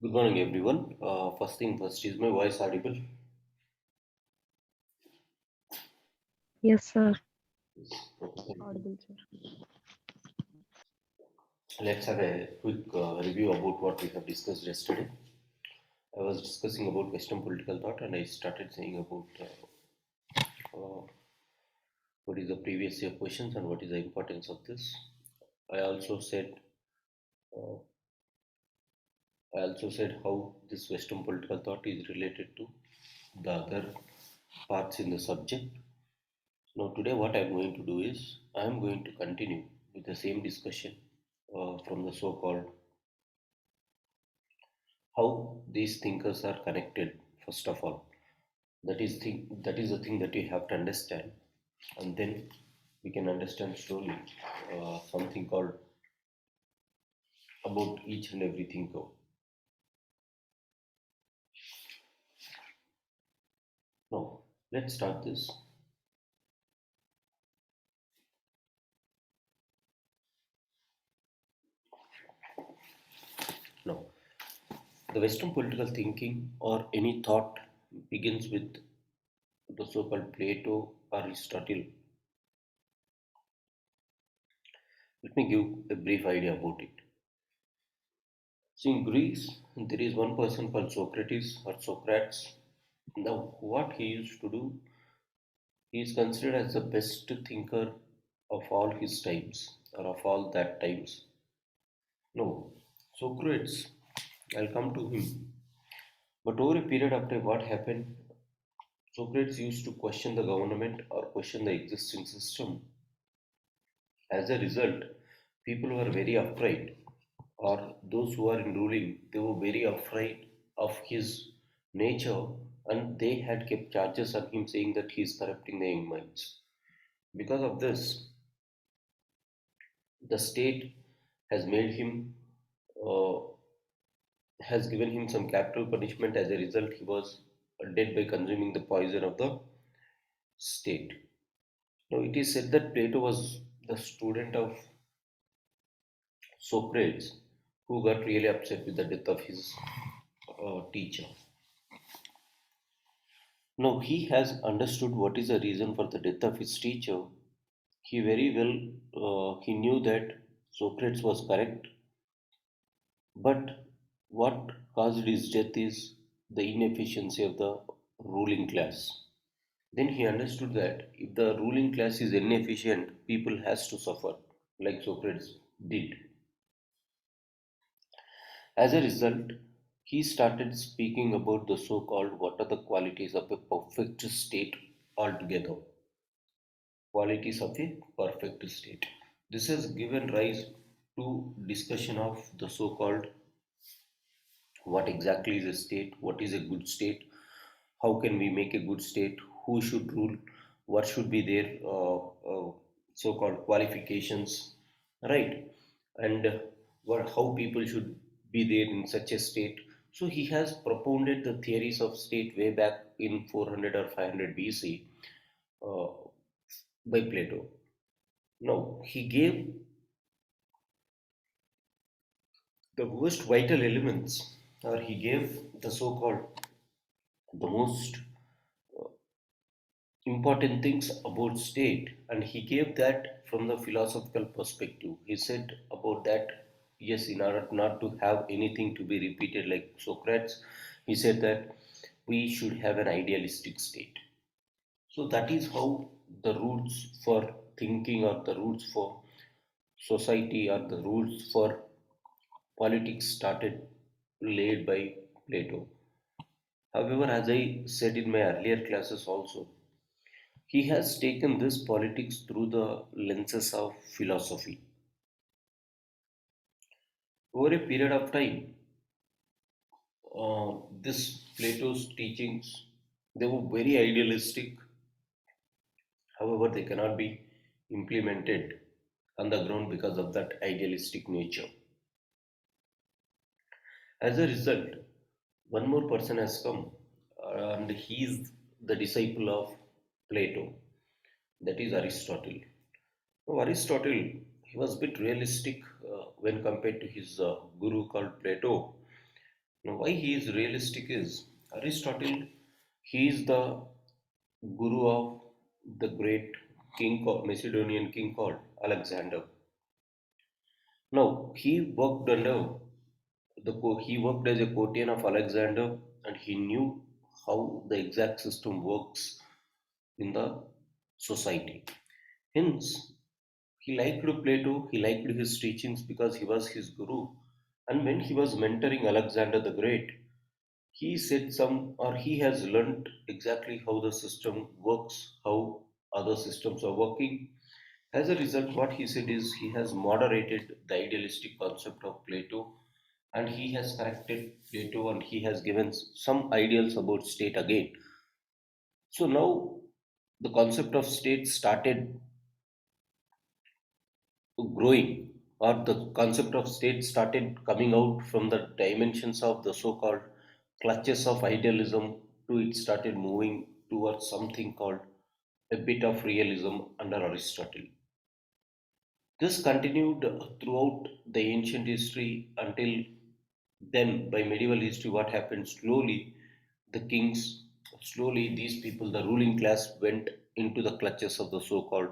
Good morning, everyone. First thing first, is my voice audible? Yes, sir. Okay. Audible, sir. Let's have a quick review about what we have discussed yesterday. I was discussing about Western political thought, and I started saying about uh, what is the previous year questions and what is the importance of this. I also said uh, I also said how this Western political thought is related to the other parts in the subject. Now, today, what I'm going to do is I'm going to continue with the same discussion from the so called how these thinkers are connected, first of all. That is the thing that you have to understand, and then we can understand slowly something called about each and every thinker. Now, let's start this. Now, the Western political thinking or any thought begins with the so-called Plato, Aristotle. Let me give a brief idea about it. See, in Greece, there is one person called Socrates or Socrates. Now, what he used to do, he is considered as the best thinker of all his times or of all that times. No, Socrates, I'll come to him. But over a period of time, what happened? Socrates used to question the government or question the existing system. As a result, people were very afraid, or those who are in ruling, they were very afraid of his nature, and they had kept charges on him saying that he is corrupting the young minds. Because of this, the state has made him, uh, has given him some capital punishment. As a result, he was dead by consuming the poison of the state. Now, it is said that Plato was the student of Socrates, who got really upset with the death of his teacher. Now, he has understood what is the reason for the death of his teacher. He very well he knew that Socrates was correct, but what caused his death is the inefficiency of the ruling class. Then he understood that if the ruling class is inefficient, people has to suffer, like Socrates did. As a result, he started speaking about the so-called what are the qualities of a perfect state altogether. Qualities of a perfect state. This has given rise to discussion of the so-called what exactly is a state, what is a good state, how can we make a good state, who should rule, what should be their so-called qualifications, right? And what, how people should be there in such a state. So he has propounded the theories of state way back in 400 or 500 BC uh, by Plato. Now he gave the most vital elements, or he gave the so-called the most important things about state, and he gave that from the philosophical perspective. He said about that, yes, in order not to have anything to be repeated like Socrates, he said that we should have an idealistic state. So that is how the roots for thinking or the roots for society or the roots for politics started laid by Plato. However, as I said in my earlier classes also, he has taken this politics through the lenses of philosophy. Over a period of time, this Plato's teachings, they were very idealistic. However, they cannot be implemented on the ground because of that idealistic nature. As a result, one more person has come, and he is the disciple of Plato, that is Aristotle. Now, Aristotle, he was a bit realistic when compared to his guru called Plato. Now, why he is realistic is Aristotle, he is the guru of the great king called Macedonian king called Alexander. Now, he worked as a courtier of Alexander, and he knew how the exact system works in the society. Hence, he liked Plato, he liked his teachings because he was his guru. And when he was mentoring Alexander the Great, he said he has learnt exactly how the system works, how other systems are working. As a result, what he said is he has moderated the idealistic concept of Plato, and he has corrected Plato, and he has given some ideals about state again. So now the concept of state started growing, or the concept of state started coming out from the dimensions of the so-called clutches of idealism to it started moving towards something called a bit of realism under Aristotle. This continued throughout the ancient history until then. By medieval history, what happened slowly, the kings, slowly these people, the ruling class, went into the clutches of the so called.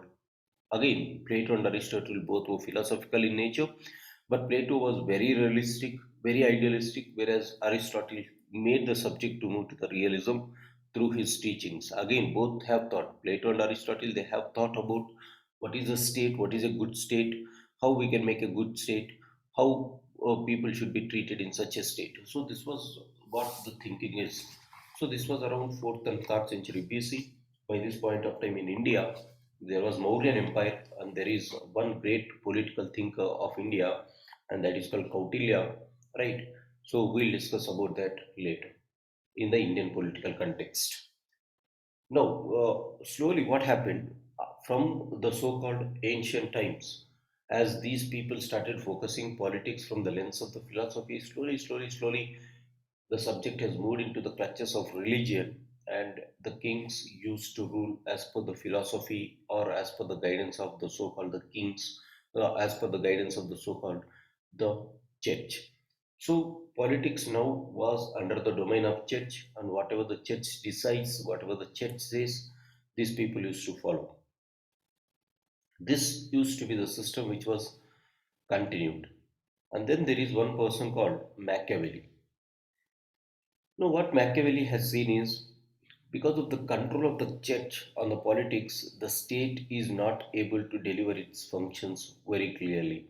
Again, Plato and Aristotle both were philosophical in nature, but Plato was very realistic, very idealistic, whereas Aristotle made the subject to move to the realism through his teachings. Again, both have thought, Plato and Aristotle, they have thought about what is a state, what is a good state, how we can make a good state, how people should be treated in such a state. So, this was what the thinking is. So, this was around 4th and 3rd century BC. By this point of time in India, there was Mauryan Empire, and there is one great political thinker of India, and that is called Kautilya, right? So we'll discuss about that later in the Indian political context. Now, slowly, what happened from the so-called ancient times, as these people started focusing politics from the lens of the philosophy, slowly, the subject has moved into the clutches of religion, and the kings used to rule as per the philosophy or as per the guidance of the so-called the kings, as per the guidance of the so-called the church. So politics now was under the domain of church, and whatever the church decides, whatever the church says, these people used to follow. This used to be the system which was continued. And then there is one person called Machiavelli. Now, what Machiavelli has seen is because of the control of the church on the politics, the state is not able to deliver its functions very clearly.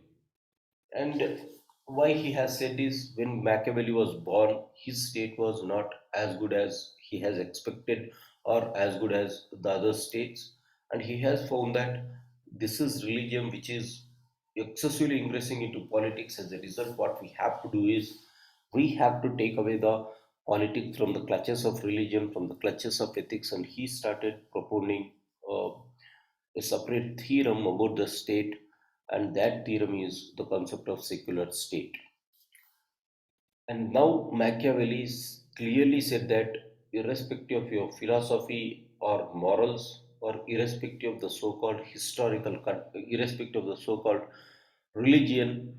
And why he has said is when Machiavelli was born, his state was not as good as he has expected or as good as the other states. And he has found that this is religion which is excessively ingressing into politics. As a result, what we have to do is we have to take away the politics from the clutches of religion, from the clutches of ethics. And he started propounding uh, a separate theorem about the state, and that theorem is the concept of secular state. And now Machiavelli clearly said that irrespective of your philosophy or morals, or irrespective of the so-called irrespective of the so-called religion,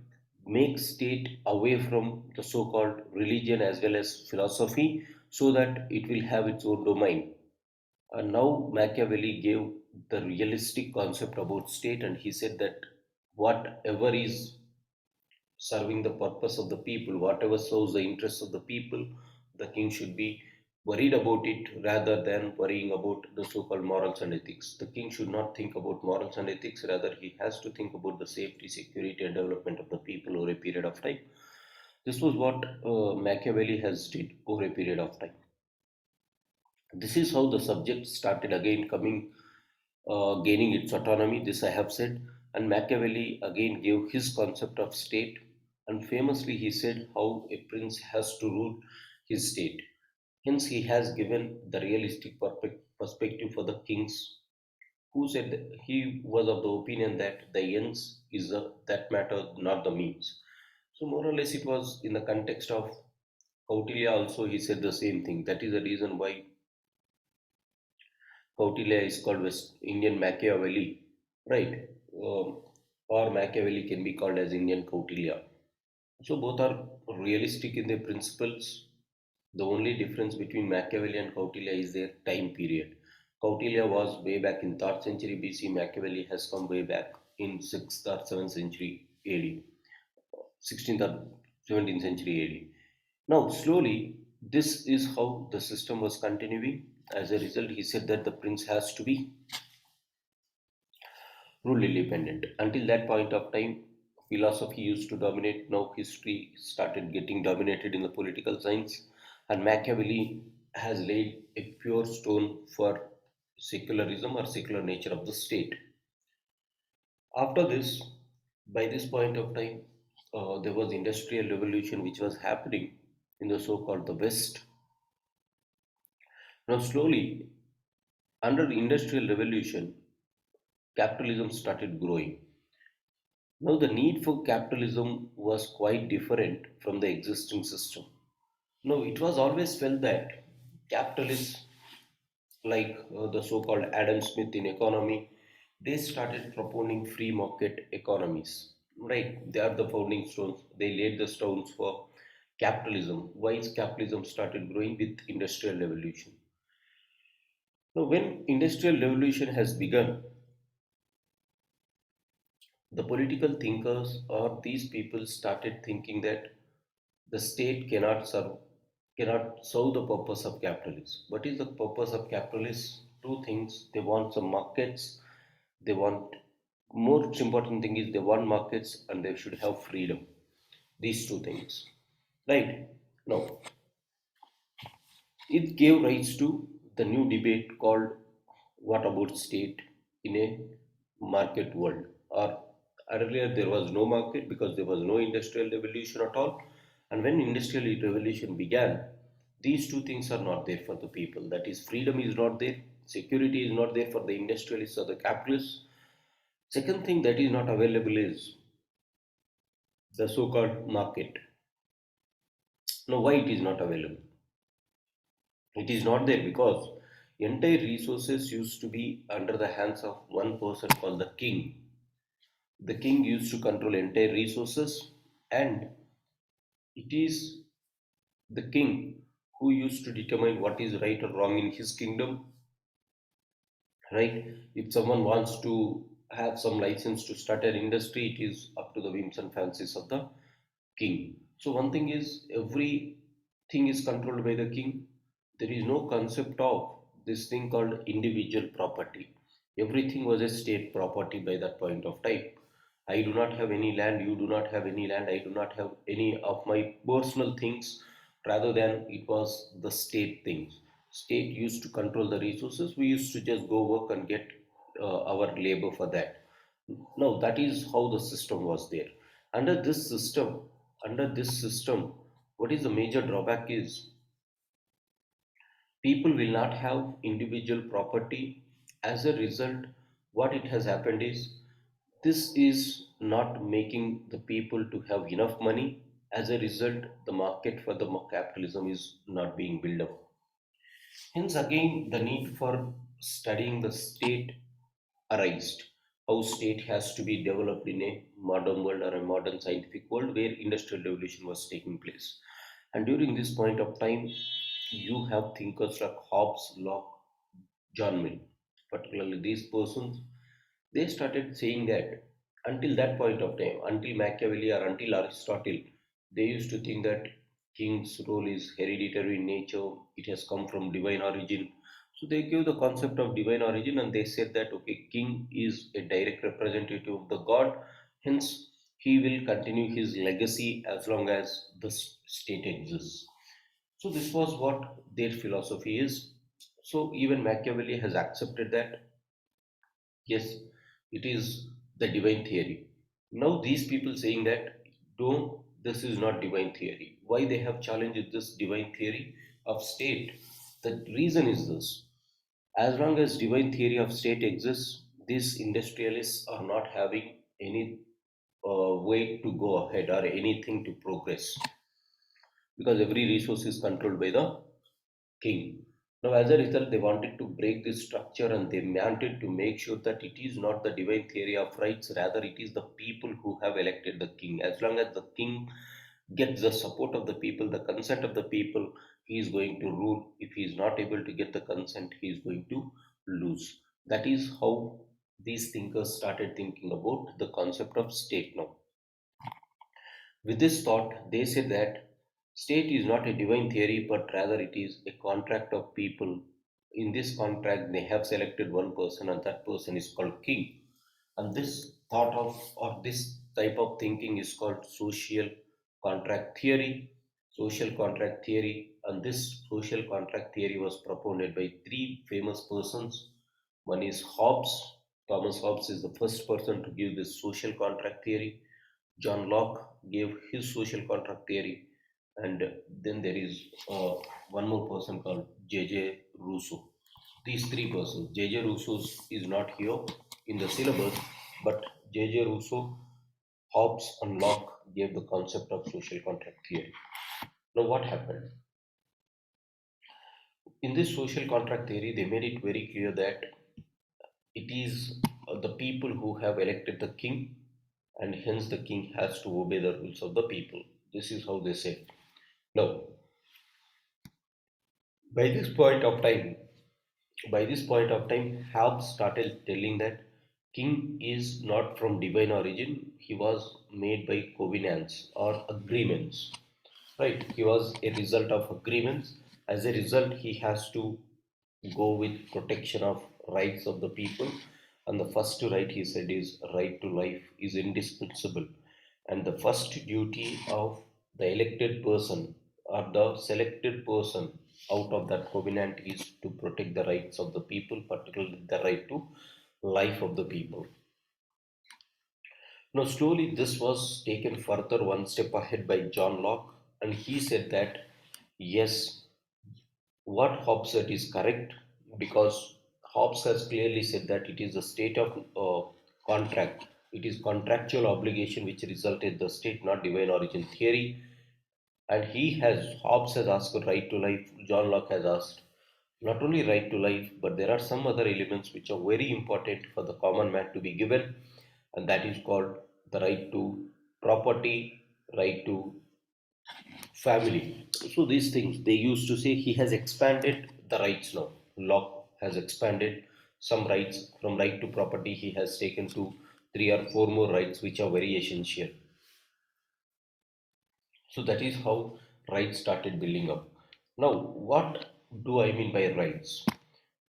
make state away from the so-called religion as well as philosophy, so that it will have its own domain. And now Machiavelli gave the realistic concept about state, and he said that whatever is serving the purpose of the people, whatever serves the interests of the people, the king should be worried about it rather than worrying about the so-called morals and ethics. The king should not think about morals and ethics, rather he has to think about the safety, security, and development of the people over a period of time. This was what Machiavelli has did over a period of time. This is how the subject started again coming, gaining its autonomy. This I have said. And Machiavelli again gave his concept of state. And famously, he said how a prince has to rule his state. Hence, he has given the realistic perspective for the kings, who said that he was of the opinion that the ends is that matter, not the means. So, more or less, it was in the context of Kautilya also, he said the same thing. That is the reason why Kautilya is called West Indian Machiavelli, right? Or Machiavelli can be called as Indian Kautilya. So both are realistic in their principles. The only difference between Machiavelli and Kautilya is their time period. Kautilya was way back in 3rd century BC. Machiavelli has come way back in 6th or 7th century AD, 16th or 17th century AD. Now, slowly, this is how the system was continuing. As a result, he said that the prince has to be rule independent. Until that point of time, philosophy used to dominate. Now, history started getting dominated in the political science, and Machiavelli has laid a pure stone for secularism or secular nature of the state. After this, by this point of time, there was industrial revolution which was happening in the so-called the West. Now, slowly, under the industrial revolution, capitalism started growing. Now, the need for capitalism was quite different from the existing system. No, it was always felt that capitalists, like the so called Adam Smith in economy, they started propounding free market economies. Right? They are the founding stones. They laid the stones for capitalism. Why is capitalism started growing with industrial revolution? Now, when industrial revolution has begun, the political thinkers or these people started thinking that the state cannot serve the purpose of capitalists. What is the purpose of capitalists? Two things. They want some markets. They want most important thing is they want markets and they should have freedom. These two things. Right? Now, it gave rise to the new debate called what about state in a market world? Or earlier there was no market because there was no industrial revolution at all. And when industrial revolution began, these two things are not there for the people. That is, freedom is not there, security is not there for the industrialists or the capitalists. Second thing that is not available is the so-called market. Now, why it is not available? It is not there because entire resources used to be under the hands of one person called the king. The king used to control entire resources, and it is the king who used to determine what is right or wrong in his kingdom. Right? If someone wants to have some license to start an industry, it is up to the whims and fancies of the king. So one thing is everything is controlled by the king. There is no concept of this thing called individual property. Everything was a state property by that point of time. I do not have any land, you do not have any land, I do not have any of my personal things, rather than it was the state things. State used to control the resources, we used to just go work and get our labor for that. No, that is how the system was there. Under this system, under this system, what is the major drawback is people will not have individual property. As a result, what it has happened is this is not making the people to have enough money. As a result, the market for the capitalism is not being built up. Hence, again, the need for studying the state arised. How state has to be developed in a modern world or a modern scientific world where industrial revolution was taking place. And during this point of time, you have thinkers like Hobbes, Locke, John Mill, particularly these persons, they started saying that until that point of time, until Machiavelli or until Aristotle, they used to think that king's role is hereditary in nature, it has come from divine origin. So they gave the concept of divine origin and they said that okay, king is a direct representative of the god, hence he will continue his legacy as long as the state exists. So this was what their philosophy is. So even Machiavelli has accepted that yes, it is the divine theory. Now these people saying that don't, this is not divine theory. Why they have challenged this divine theory of state? The reason is this: as long as divine theory of state exists, these industrialists are not having any way to go ahead or anything to progress because every resource is controlled by the king. Now, as a result, they wanted to break this structure and they wanted to make sure that it is not the divine theory of rights, rather, it is the people who have elected the king. As long as the king get the support of the people, the consent of the people, he is going to rule. If he is not able to get the consent, he is going to lose. That is how these thinkers started thinking about the concept of state. Now, with this thought, they said that state is not a divine theory, but rather it is a contract of people. In this contract, they have selected one person, and that person is called king. And this thought of, or this type of thinking is called social contract theory. Social contract theory, and this social contract theory was propounded by three famous persons. One is Hobbes. Thomas Hobbes is the first person to give this social contract theory. John Locke gave his social contract theory, and then there is one more person called J.J. Rousseau. These three persons, J.J. Rousseau is not here in the syllabus, but J.J. Rousseau, Hobbes, and Locke gave the concept of social contract theory. Now, what happened? In this social contract theory, they made it very clear that it is the people who have elected the king, and hence the king has to obey the rules of the people. This is how they say. Now, by this point of time, Hobbes started telling that king is not from divine origin. He was made by covenants or agreements. Right? He was a result of agreements. As a result, he has to go with protection of rights of the people. And the first right, he said, is right to life is indispensable. And the first duty of the elected person or the selected person out of that covenant is to protect the rights of the people, particularly the right to life of the people. Now, slowly, this was taken further one step ahead by John Locke, and he said that yes, what Hobbes said is correct, because Hobbes has clearly said that it is a state of contract. It is contractual obligation which resulted the state, not divine origin theory. And Hobbes has asked for right to life. John Locke has asked not only right to life, but there are some other elements which are very important for the common man to be given, and that is called the right to property, right to family. So these things they used to say he has expanded the rights now. Locke has expanded some rights from right to property. He has taken to three or four more rights which are very essential. So that is how rights started building up. Now, what do I mean by rights?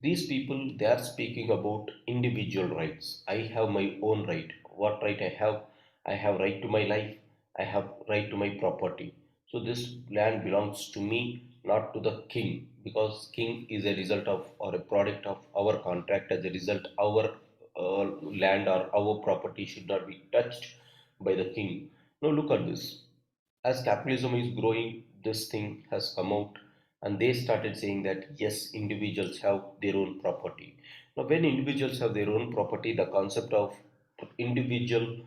These people they are speaking about individual rights. I have my own right. What right I have? I have right to my life. I have right to my property. So this land belongs to me, not to the king, because king is a result of or a product of our contract. As a result, our land or our property should not be touched by the king. Now look at this. As capitalism is growing, this thing has come out, and they started saying that yes, individuals have their own property. Now, when individuals have their own property, the concept of individual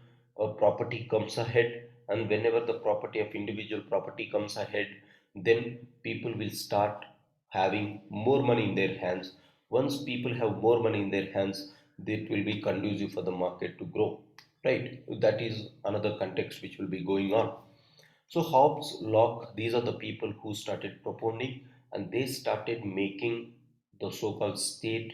property comes ahead, and whenever the property of individual property comes ahead, then people will start having more money in their hands. Once people have more money in their hands, it will be conducive for the market to grow. Right? That is another context which will be going on. So Hobbes, Locke, these are the people who started propounding, and they started making the so-called state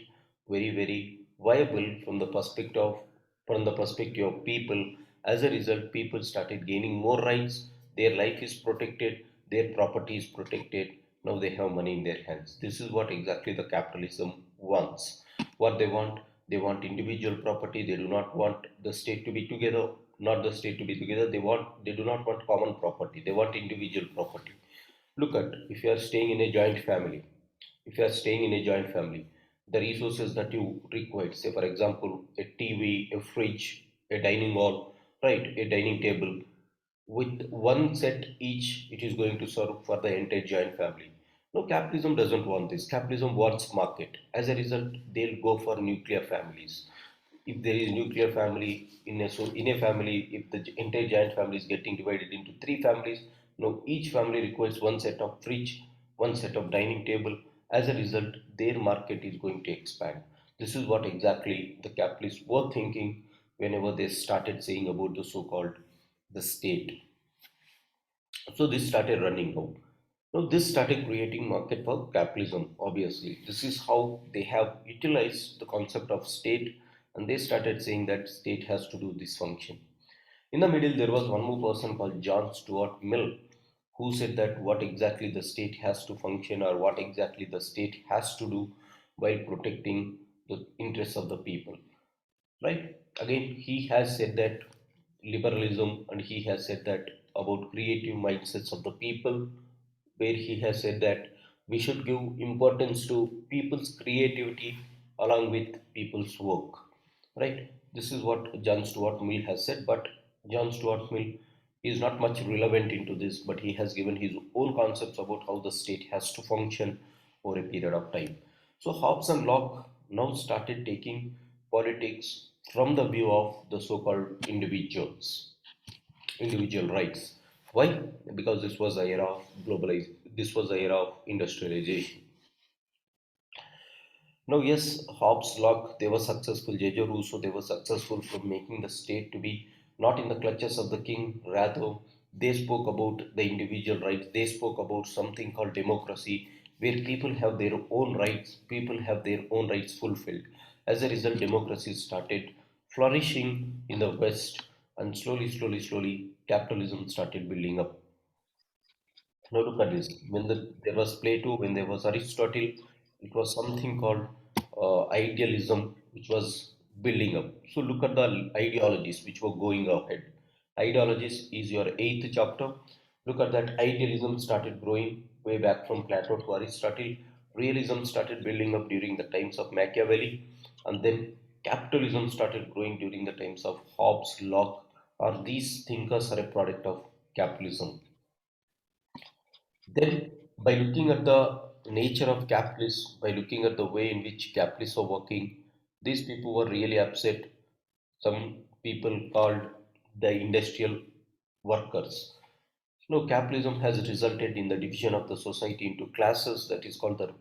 very, very viable from the perspective of people. As a result, people started gaining more rights. Their life is protected, their property is protected. Now they have money in their hands. This is what exactly the capitalism wants. What they want individual property. They do not want the state to be together, not the state to be together. They do not want common property. They want individual property. Look at, if you are staying in a joint family, if you are staying in a joint family, the resources that you require, say for example, a TV, a fridge, a dining hall, right, a dining table, with one set each, it is going to serve for the entire joint family. No, capitalism doesn't want this. Capitalism wants market. As a result, they'll go for nuclear families. If there is nuclear family in a family, if the entire giant family is getting divided into three families, now each family requires one set of fridge, one set of dining table. As a result, their market is going to expand. This is what exactly the capitalists were thinking whenever they started saying about the so-called the state. So this started running out. Now this started creating market for capitalism, obviously. This is how they have utilized the concept of state, and they started saying that state has to do this function. In the middle, there was one more person called John Stuart Mill, who said that what exactly the state has to function or what exactly the state has to do while protecting the interests of the people. Right? Again, he has said that liberalism, and he has said that about creative mindsets of the people, where he has said that we should give importance to people's creativity along with people's work. Right? This is what John Stuart Mill has said, but John Stuart Mill is not much relevant into this, but he has given his own concepts about how the state has to function over a period of time. So Hobbes and Locke now started taking politics from the view of the so-called individual rights. Why? Because this was the era of this was the era of industrialization. Now, yes, Hobbes, Locke, they were successful. J.J. Rousseau, they were successful from making the state to be not in the clutches of the king. Rather, they spoke about the individual rights. They spoke about something called democracy, where people have their own rights. People have their own rights fulfilled. As a result, democracy started flourishing in the West, and slowly, capitalism started building up. Now look at this. There was Plato, when there was Aristotle, it was something called idealism, which was building up. So look at the ideologies which were going ahead. Ideologies is your eighth chapter. Look at that. Idealism started growing way back from Plato to Aristotle. Realism started building up during the times of Machiavelli, and then capitalism started growing during the times of Hobbes, Locke. Or these thinkers are a product of capitalism. Then, by looking at the nature of capitalists, by looking at the way in which capitalists are working, these people were really upset. Some people called the industrial workers. No, capitalism has resulted in the division of the society into classes, that is called the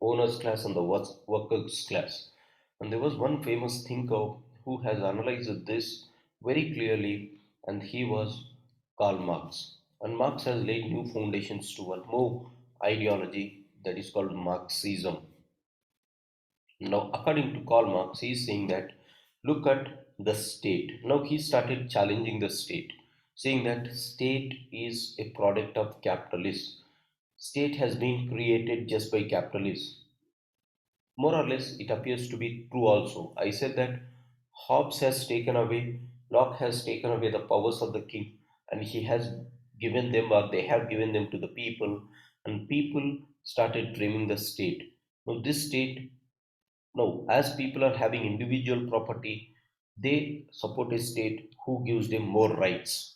owners class and the workers class. And there was one famous thinker who has analyzed this very clearly, and he was Karl Marx. And Marx has laid new foundations to one more ideology that is called Marxism. Now, according to Karl Marx, he is saying that look at the state. Now, he started challenging the state, saying that state is a product of capitalists. State has been created just by capitalists. More or less, it appears to be true also. I said that Hobbes has taken away, Locke has taken away the powers of the king, and he has given them, or they have given them to the people, and people started framing the state. Now, this state now, as people are having individual property, they support a state who gives them more rights.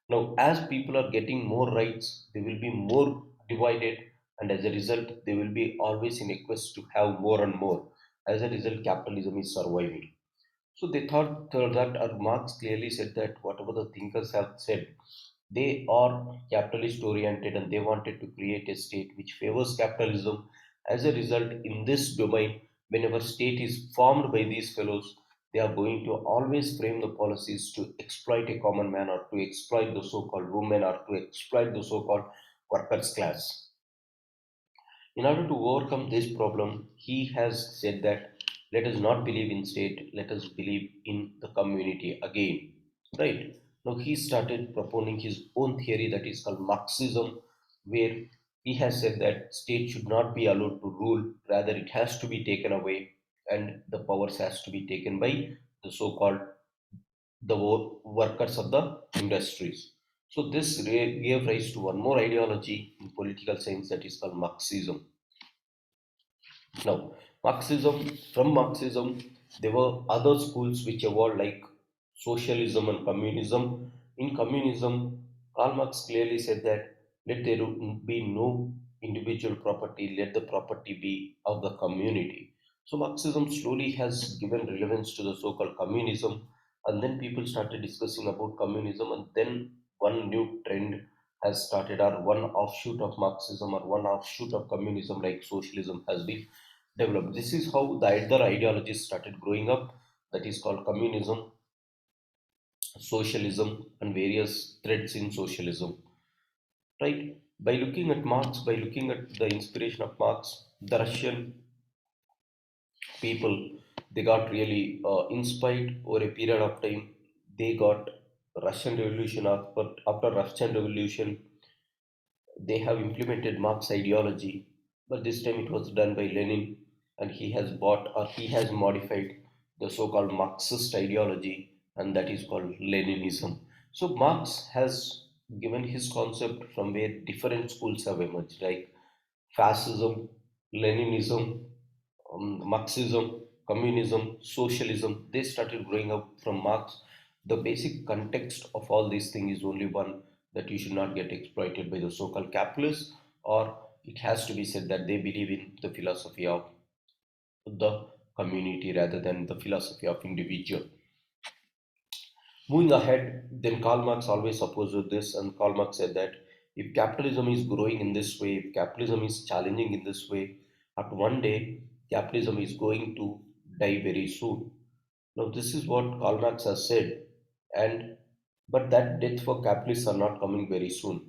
Now, as people are getting more rights, they will be more divided, and as a result, they will be always in a quest to have more and more. As a result, capitalism is surviving. So they thought that, Marx clearly said that whatever the thinkers have said, they are capitalist oriented and they wanted to create a state which favors capitalism. As a result, in this domain, whenever state is formed by these fellows, they are going to always frame the policies to exploit a common man or to exploit the so-called women or to exploit the so-called workers class. In order to overcome this problem, he has said that let us not believe in state, let us believe in the community again. Right? Now he started propounding his own theory that is called Marxism, where he has said that state should not be allowed to rule, rather it has to be taken away and the powers has to be taken by the so-called workers of the industries. So this gave rise to one more ideology in political science that is called Marxism. Now, from Marxism, there were other schools which evolved like socialism and communism. In communism, Karl Marx clearly said that let there be no individual property, let the property be of the community. So Marxism slowly has given relevance to the so-called communism, and then people started discussing about communism, and then one new trend has started, or one offshoot of Marxism, or one offshoot of communism, like socialism, has been developed. This is how the other ideologies started growing up, that is called communism, socialism, and various threads in socialism. right? By looking at Marx, by looking at the inspiration of Marx, the Russian people, they got really inspired over a period of time. They got Russian Revolution. After Russian Revolution, they have implemented Marx ideology, but this time it was done by Lenin, and he has bought or he has modified the so-called Marxist ideology, and that is called Leninism. So Marx has given his concept from where different schools have emerged, like fascism, Leninism, Marxism, communism, socialism, they started growing up from Marx. The basic context of all these things is only one, that you should not get exploited by the so-called capitalists, or it has to be said that they believe in the philosophy of the community rather than the philosophy of individual. Moving ahead, then Karl Marx always opposed this, and Karl Marx said that if capitalism is growing in this way, if capitalism is challenging in this way, at one day capitalism is going to die very soon. Now, this is what Karl Marx has said, and but that death for capitalists are not coming very soon.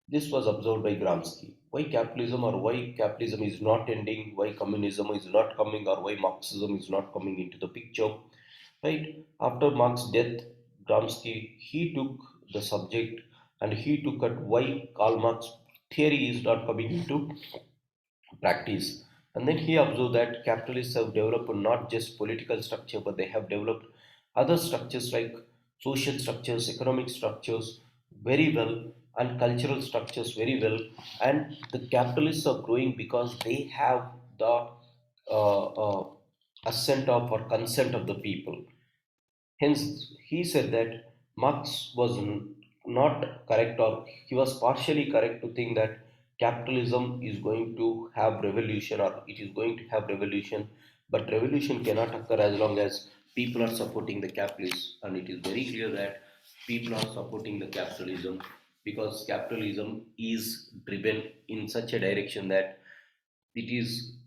This was observed by Gramsci. Why capitalism, or why capitalism is not ending, why communism is not coming, or why Marxism is not coming into the picture. Right after Marx's death, Gramsci he took the subject and he took at why Karl Marx theory is not coming into practice. And then he observed that capitalists have developed not just political structure, but they have developed other structures like social structures, economic structures very well, and cultural structures very well. And the capitalists are growing because they have the assent of or consent of the people. Hence, he said that Marx was not correct, or he was partially correct to think that capitalism is going to have revolution, or it is going to have revolution, but revolution cannot occur as long as people are supporting the capitalists. And it is very clear that people are supporting the capitalism, because capitalism is driven in such a direction that it is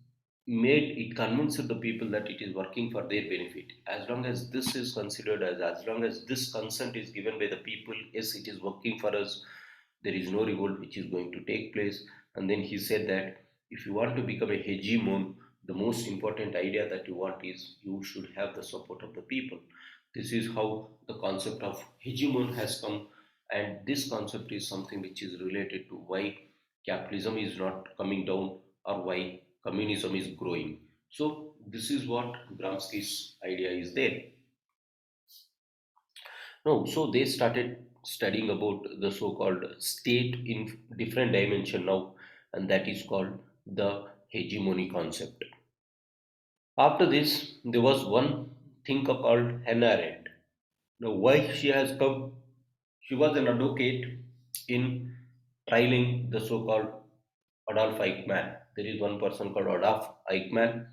it convinces the people that it is working for their benefit. As long as this is considered as long as this consent is given by the people, yes, it is working for us, there is no revolt which is going to take place. And then he said that if you want to become a hegemon, the most important idea that you want is you should have the support of the people. This is how the concept of hegemon has come, and this concept is something which is related to why capitalism is not coming down, or why communism is growing. So this is what Gramsci's idea is there. No, so they started studying about the so-called state in different dimension now, and that is called the hegemony concept. After this, there was one thinker called Hannah Arendt. Now, why she has come? She was an advocate in trialing the so-called Adolf Eichmann. There is one person called Adolf Eichmann.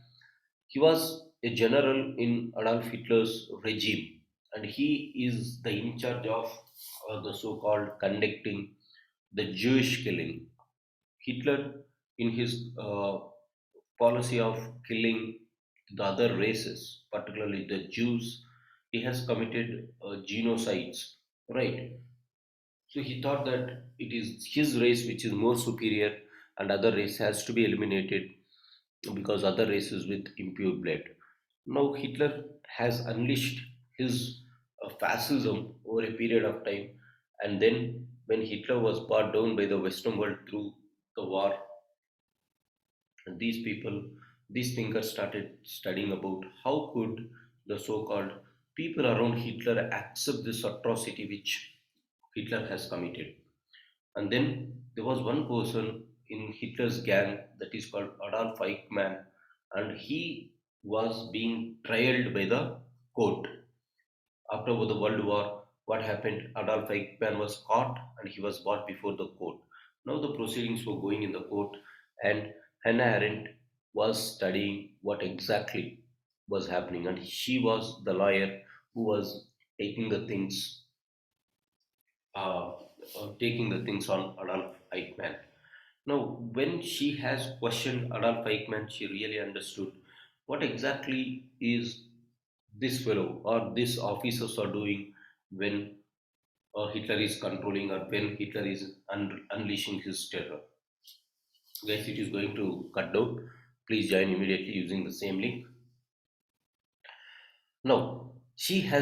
He was a general in Adolf Hitler's regime, and he is the in charge of the so-called conducting the Jewish killing. Hitler, in his policy of killing the other races, particularly the Jews, he has committed genocides, right? So he thought that it is his race which is more superior, and other race has to be eliminated because other races with impure blood. Now Hitler has unleashed his fascism over a period of time, and then when Hitler was brought down by the Western world through the war, these people, these thinkers started studying about how could the so-called people around Hitler accept this atrocity which Hitler has committed. And then there was one person in Hitler's gang that is called Adolf Eichmann, and he was being trialed by the court. After the World War, what happened? Adolf Eichmann was caught and he was brought before the court. Now the proceedings were going in the court, and Hannah Arendt was studying what exactly was happening, and she was the lawyer who was taking the things uh, taking the things on Adolf Eichmann. Now, when she has questioned Adolf Eichmann, she really understood what exactly is this fellow or these officers are doing when or Hitler is controlling, or when Hitler is unleashing his terror. Guys, it is going to cut down. Please join immediately using the same link. Now, she has